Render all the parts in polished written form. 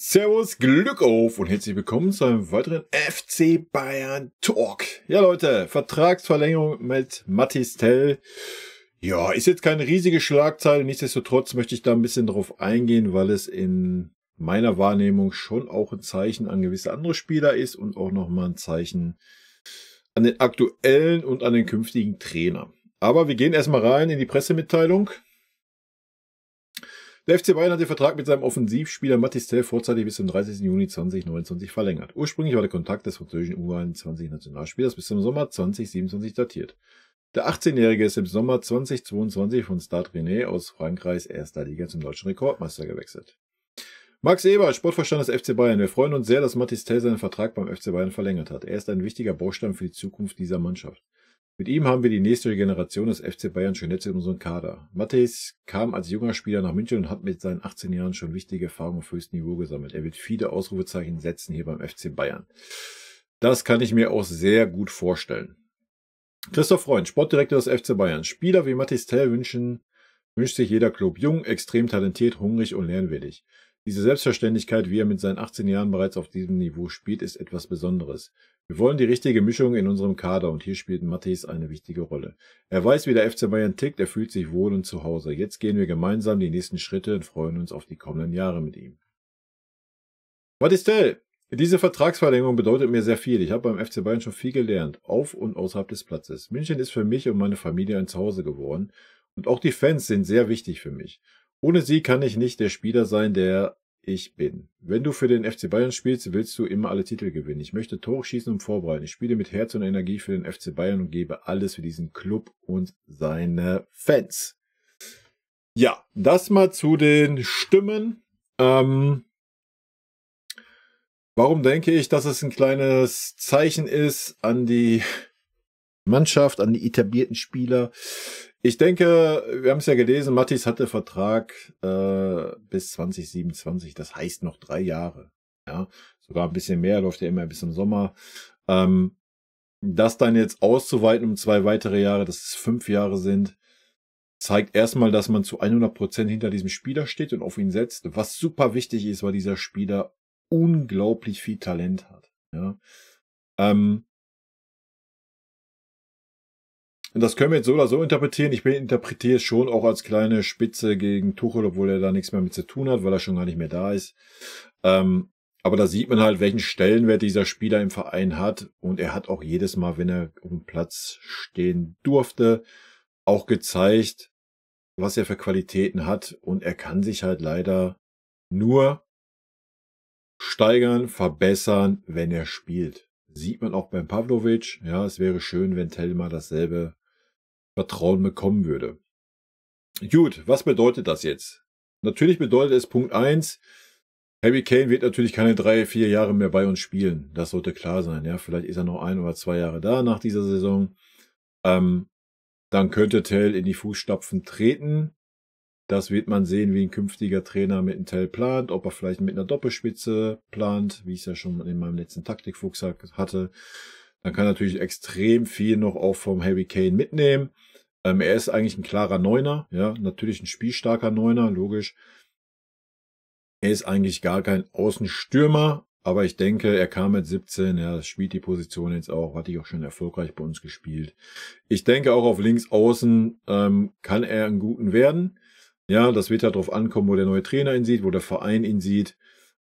Servus, Glück auf und herzlich willkommen zu einem weiteren FC Bayern Talk. Ja Leute, Vertragsverlängerung mit Mathys Tel. Ja, ist jetzt keine riesige Schlagzeile, nichtsdestotrotz möchte ich da ein bisschen drauf eingehen, weil es in meiner Wahrnehmung schon auch ein Zeichen an gewisse andere Spieler ist und auch nochmal ein Zeichen an den aktuellen und an den künftigen Trainer. Aber wir gehen erstmal rein in die Pressemitteilung. Der FC Bayern hat den Vertrag mit seinem Offensivspieler Mathys Tel vorzeitig bis zum 30. Juni 2029 verlängert. Ursprünglich war der Kontakt des französischen U21-Nationalspielers bis zum Sommer 2027 datiert. Der 18-Jährige ist im Sommer 2022 von Stade Rennais aus Frankreichs erster Liga zum deutschen Rekordmeister gewechselt. Max Eber, Sportvorstand des FC Bayern. Wir freuen uns sehr, dass Mathys Tel seinen Vertrag beim FC Bayern verlängert hat. Er ist ein wichtiger Baustein für die Zukunft dieser Mannschaft. Mit ihm haben wir die nächste Generation des FC Bayern schon jetzt in unserem Kader. Mathys kam als junger Spieler nach München und hat mit seinen 18 Jahren schon wichtige Erfahrungen auf höchstem Niveau gesammelt. Er wird viele Ausrufezeichen setzen hier beim FC Bayern. Das kann ich mir auch sehr gut vorstellen. Christoph Freund, Sportdirektor des FC Bayern. Spieler wie Mathys Tel wünscht sich jeder Club. Jung, extrem talentiert, hungrig und lernwillig. Diese Selbstverständlichkeit, wie er mit seinen 18 Jahren bereits auf diesem Niveau spielt, ist etwas Besonderes. Wir wollen die richtige Mischung in unserem Kader und hier spielt Mathys eine wichtige Rolle. Er weiß, wie der FC Bayern tickt, er fühlt sich wohl und zu Hause. Jetzt gehen wir gemeinsam die nächsten Schritte und freuen uns auf die kommenden Jahre mit ihm. Mathys Tel, diese Vertragsverlängerung bedeutet mir sehr viel. Ich habe beim FC Bayern schon viel gelernt, auf und außerhalb des Platzes. München ist für mich und meine Familie ein Zuhause geworden und auch die Fans sind sehr wichtig für mich. Ohne sie kann ich nicht der Spieler sein, der ich bin. Wenn du für den FC Bayern spielst, willst du immer alle Titel gewinnen. Ich möchte Tore schießen und vorbereiten. Ich spiele mit Herz und Energie für den FC Bayern und gebe alles für diesen Club und seine Fans. Ja, das mal zu den Stimmen. Warum denke ich, dass es ein kleines Zeichen ist an die Mannschaft, an die etablierten Spieler? Ich denke, wir haben es ja gelesen, Mathys hatte Vertrag bis 2027, das heißt noch 3 Jahre. Ja, sogar ein bisschen mehr, läuft ja immer bis zum Sommer. Das dann jetzt auszuweiten um 2 weitere Jahre, dass es 5 Jahre sind, zeigt erstmal, dass man zu 100% hinter diesem Spieler steht und auf ihn setzt. Was super wichtig ist, weil dieser Spieler unglaublich viel Talent hat. Ja. Und das können wir jetzt so oder so interpretieren. Ich interpretiere es schon auch als kleine Spitze gegen Tuchel, obwohl er da nichts mehr mit zu tun hat, weil er schon gar nicht mehr da ist. Aber da sieht man halt, welchen Stellenwert dieser Spieler im Verein hat. Und er hat auch jedes Mal, wenn er auf dem Platz stehen durfte, auch gezeigt, was er für Qualitäten hat. Und er kann sich halt leider nur steigern, verbessern, wenn er spielt. Sieht man auch beim Pavlovic. Ja, es wäre schön, wenn Tel mal dasselbe Vertrauen bekommen würde. Gut, was bedeutet das jetzt? Natürlich bedeutet es Punkt 1, Harry Kane wird natürlich keine 3-4 Jahre mehr bei uns spielen. Das sollte klar sein. Ja, vielleicht ist er noch 1 oder 2 Jahre da nach dieser Saison. Dann könnte Tel in die Fußstapfen treten. Das wird man sehen, wie ein künftiger Trainer mit dem Tel plant, ob er vielleicht mit einer Doppelspitze plant, wie ich es ja schon in meinem letzten Taktikfuchs hatte. Dann kann er natürlich extrem viel noch auch vom Harry Kane mitnehmen. Er ist eigentlich ein klarer Neuner, ja, natürlich ein spielstarker Neuner, logisch. Er ist eigentlich gar kein Außenstürmer, aber ich denke, er kam mit 17, ja, spielt die Position jetzt auch, hat die auch schon erfolgreich bei uns gespielt. Ich denke auch auf links außen kann er einen guten werden. Ja, das wird ja darauf ankommen, wo der neue Trainer ihn sieht, wo der Verein ihn sieht.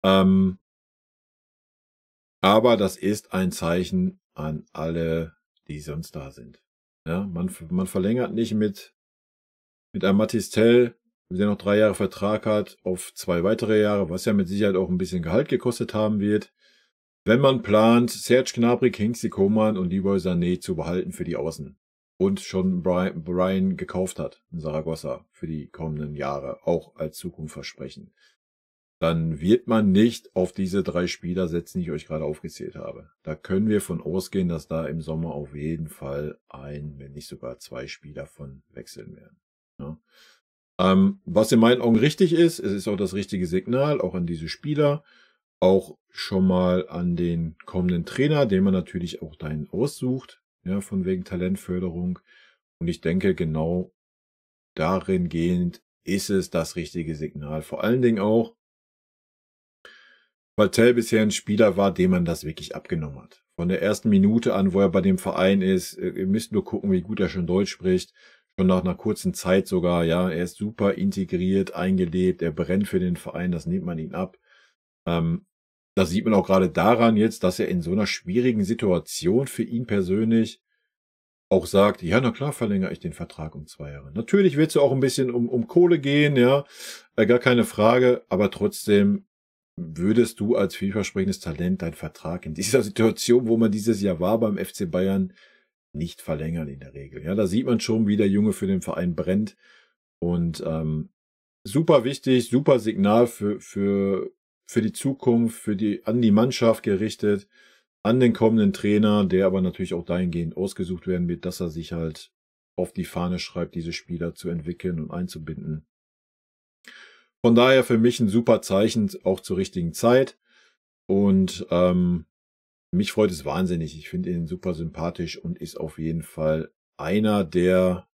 Aber das ist ein Zeichen an alle, die sonst da sind. Ja, man verlängert nicht mit einem Mathys Tel, der noch 3 Jahre Vertrag hat, auf 2 weitere Jahre, was ja mit Sicherheit auch ein bisschen Gehalt gekostet haben wird. Wenn man plant, Serge Gnabry, Kingsley Coman und Leroy Sané zu behalten für die Außen. Und schon Brian gekauft hat, in Saragossa, für die kommenden Jahre, auch als Zukunftsversprechen. Dann wird man nicht auf diese 3 Spieler setzen, die ich euch gerade aufgezählt habe. Da können wir von ausgehen, dass da im Sommer auf jeden Fall wenn nicht sogar 2 Spieler von wechseln werden. Ja. Was in meinen Augen richtig ist, es ist auch das richtige Signal, auch an diese Spieler, auch schon mal an den kommenden Trainer, den man natürlich auch dahin aussucht, ja, von wegen Talentförderung. Und ich denke, genau darin gehend ist es das richtige Signal. Vor allen Dingen auch, weil Tell bisher ein Spieler war, dem man das wirklich abgenommen hat. Von der ersten Minute an, wo er bei dem Verein ist, ihr müsst nur gucken, wie gut er schon Deutsch spricht. Schon nach einer kurzen Zeit sogar, ja, er ist super integriert, eingelebt, er brennt für den Verein, das nimmt man ihn ab. Das sieht man auch gerade daran jetzt, dass er in so einer schwierigen Situation für ihn persönlich auch sagt, ja, na klar, verlängere ich den Vertrag um 2 Jahre. Natürlich wird es ja auch ein bisschen um Kohle gehen, ja, gar keine Frage, aber trotzdem würdest du als vielversprechendes Talent deinen Vertrag in dieser Situation, wo man dieses Jahr war beim FC Bayern, nicht verlängern in der Regel. Ja, da sieht man schon, wie der Junge für den Verein brennt und super wichtig, super Signal für die Zukunft, an die Mannschaft gerichtet, an den kommenden Trainer, der aber natürlich auch dahingehend ausgesucht werden wird, dass er sich halt auf die Fahne schreibt, diese Spieler zu entwickeln und einzubinden. Von daher für mich ein super Zeichen, auch zur richtigen Zeit. Und mich freut es wahnsinnig. Ich finde ihn super sympathisch und ist auf jeden Fall eines der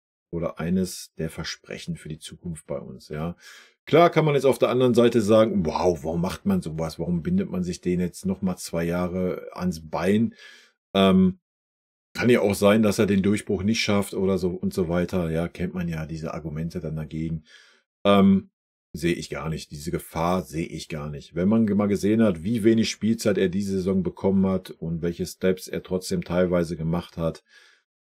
Versprechen für die Zukunft bei uns, ja. Klar kann man jetzt auf der anderen Seite sagen, wow, warum macht man sowas? Warum bindet man sich den jetzt nochmal 2 Jahre ans Bein? Kann ja auch sein, dass er den Durchbruch nicht schafft oder so und so weiter. Ja, kennt man ja diese Argumente dann dagegen. Sehe ich gar nicht. Diese Gefahr sehe ich gar nicht. Wenn man mal gesehen hat, wie wenig Spielzeit er diese Saison bekommen hat und welche Steps er trotzdem teilweise gemacht hat,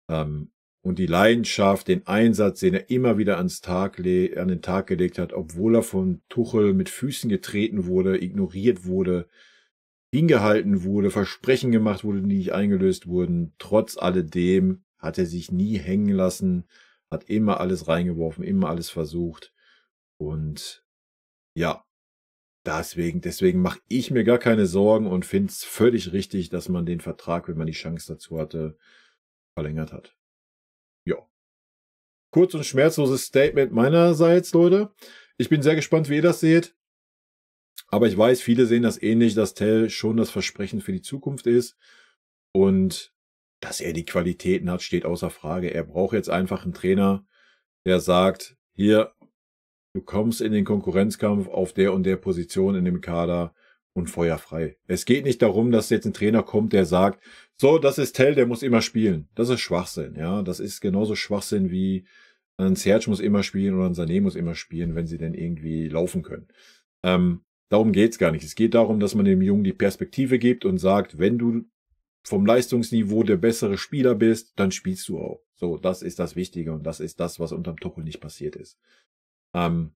und die Leidenschaft, den Einsatz, den er immer wieder an den Tag gelegt hat, obwohl er von Tuchel mit Füßen getreten wurde, ignoriert wurde, hingehalten wurde, Versprechen gemacht wurde, die nicht eingelöst wurden. Trotz alledem hat er sich nie hängen lassen, hat immer alles reingeworfen, immer alles versucht. Und ja, deswegen mache ich mir gar keine Sorgen und finde es völlig richtig, dass man den Vertrag, wenn man die Chance dazu hatte, verlängert hat. Ja. Kurz und schmerzloses Statement meinerseits, Leute. Ich bin sehr gespannt, wie ihr das seht. Aber ich weiß, viele sehen das ähnlich, dass Tell schon das Versprechen für die Zukunft ist. Und dass er die Qualitäten hat, steht außer Frage. Er braucht jetzt einfach einen Trainer, der sagt, hier, du kommst in den Konkurrenzkampf auf der und der Position in dem Kader und feuerfrei. Es geht nicht darum, dass jetzt ein Trainer kommt, der sagt, so, das ist Tell, der muss immer spielen. Das ist Schwachsinn, ja. Das ist genauso Schwachsinn wie ein Serge muss immer spielen oder ein Sané muss immer spielen, wenn sie denn irgendwie laufen können. Darum geht's gar nicht. Es geht darum, dass man dem Jungen die Perspektive gibt und sagt, wenn du vom Leistungsniveau der bessere Spieler bist, dann spielst du auch. So, das ist das Wichtige und das ist das, was unterm Tuchel nicht passiert ist. Um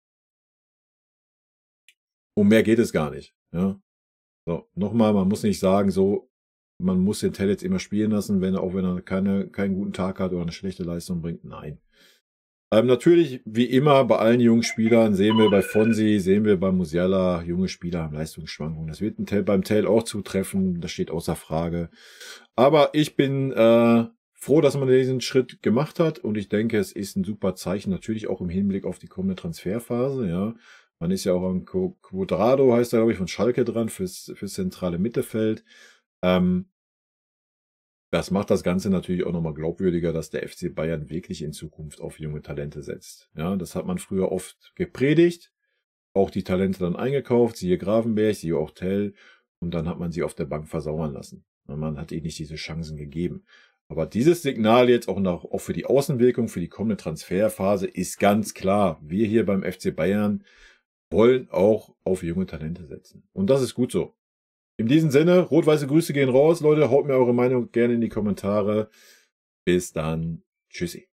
mehr geht es gar nicht. Ja? So, nochmal, man muss nicht sagen, so, man muss den Tell jetzt immer spielen lassen, wenn er keinen guten Tag hat oder eine schlechte Leistung bringt. Nein. Natürlich, wie immer, bei allen jungen Spielern, sehen wir bei Fonsi, sehen wir bei Musiala, junge Spieler haben Leistungsschwankungen. Das wird beim Tell auch zutreffen, das steht außer Frage. Aber ich bin froh, dass man diesen Schritt gemacht hat und ich denke, es ist ein super Zeichen, natürlich auch im Hinblick auf die kommende Transferphase, ja. Man ist ja auch an Quadrado, heißt er, glaube ich, von Schalke dran, fürs zentrale Mittelfeld. Das macht das Ganze natürlich auch nochmal glaubwürdiger, dass der FC Bayern wirklich in Zukunft auf junge Talente setzt. Ja, das hat man früher oft gepredigt, auch die Talente dann eingekauft, siehe Gravenberch, siehe auch Tell, und dann hat man sie auf der Bank versauern lassen. Man hat ihnen nicht diese Chancen gegeben. Aber dieses Signal jetzt auch für die Außenwirkung, für die kommende Transferphase ist ganz klar. Wir hier beim FC Bayern wollen auch auf junge Talente setzen. Und das ist gut so. In diesem Sinne, rot-weiße Grüße gehen raus. Leute, haut mir eure Meinung gerne in die Kommentare. Bis dann. Tschüssi.